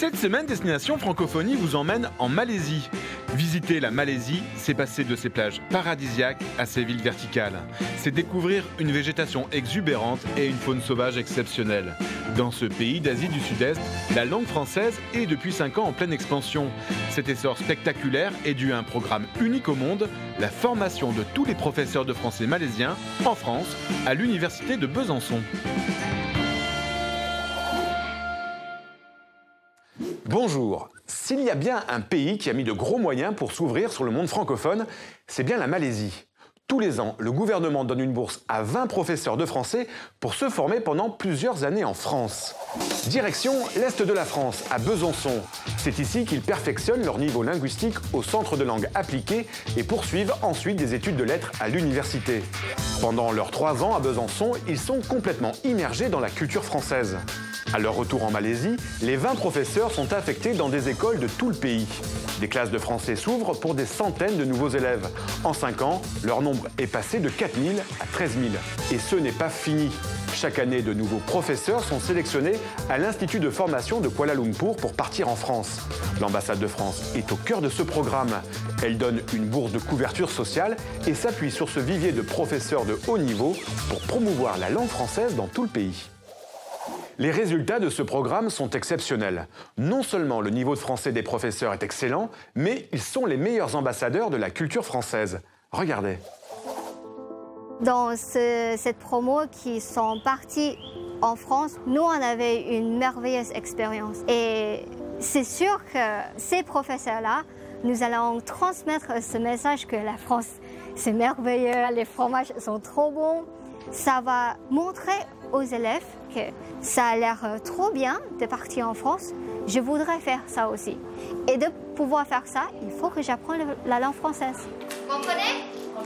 Cette semaine, Destination Francophonie vous emmène en Malaisie. Visiter la Malaisie, c'est passer de ses plages paradisiaques à ses villes verticales. C'est découvrir une végétation exubérante et une faune sauvage exceptionnelle. Dans ce pays d'Asie du Sud-Est, la langue française est depuis 5 ans en pleine expansion. Cet essor spectaculaire est dû à un programme unique au monde, la formation de tous les professeurs de français malaisiens en France, à l'université de Besançon. Bonjour. S'il y a bien un pays qui a mis de gros moyens pour s'ouvrir sur le monde francophone, c'est bien la Malaisie. Tous les ans, le gouvernement donne une bourse à 20 professeurs de français pour se former pendant plusieurs années en France. Direction l'Est de la France, à Besançon. C'est ici qu'ils perfectionnent leur niveau linguistique au Centre de langue appliquée et poursuivent ensuite des études de lettres à l'université. Pendant leurs 3 ans à Besançon, ils sont complètement immergés dans la culture française. À leur retour en Malaisie, les 20 professeurs sont affectés dans des écoles de tout le pays. Des classes de français s'ouvrent pour des centaines de nouveaux élèves. En 5 ans, leur nombre est passé de 4 000 à 13 000. Et ce n'est pas fini. Chaque année, de nouveaux professeurs sont sélectionnés à l'Institut de formation de Kuala Lumpur pour partir en France. L'ambassade de France est au cœur de ce programme. Elle donne une bourse de couverture sociale et s'appuie sur ce vivier de professeurs de haut niveau pour promouvoir la langue française dans tout le pays. Les résultats de ce programme sont exceptionnels. Non seulement le niveau de français des professeurs est excellent, mais ils sont les meilleurs ambassadeurs de la culture française. Regardez. Dans cette promo qui sont partis en France, nous, on avait une merveilleuse expérience. Et c'est sûr que ces professeurs-là, nous allons transmettre ce message que la France, c'est merveilleux, les fromages sont trop bons. Ça va montrer aux élèves que ça a l'air trop bien de partir en France. Je voudrais faire ça aussi. Et de pouvoir faire ça, il faut que j'apprenne la langue française. Vous comprenez?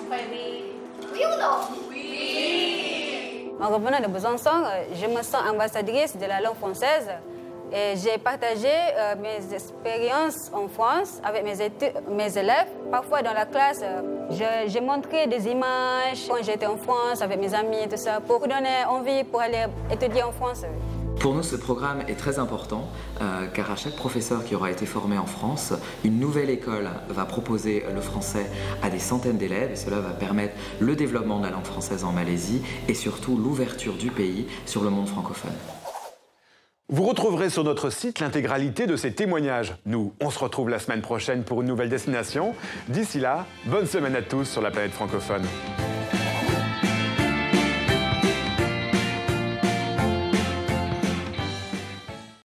Oui. Oui ou non? Oui. En revenant de Besançon, je me sens ambassadrice de la langue française. Et j'ai partagé mes expériences en France avec mes élèves. Parfois dans la classe, j'ai montré des images quand j'étais en France avec mes amis et tout ça pour donner envie pour aller étudier en France. Pour nous, ce programme est très important car à chaque professeur qui aura été formé en France, une nouvelle école va proposer le français à des centaines d'élèves et cela va permettre le développement de la langue française en Malaisie et surtout l'ouverture du pays sur le monde francophone. Vous retrouverez sur notre site l'intégralité de ces témoignages. Nous, on se retrouve la semaine prochaine pour une nouvelle destination. D'ici là, bonne semaine à tous sur la planète francophone.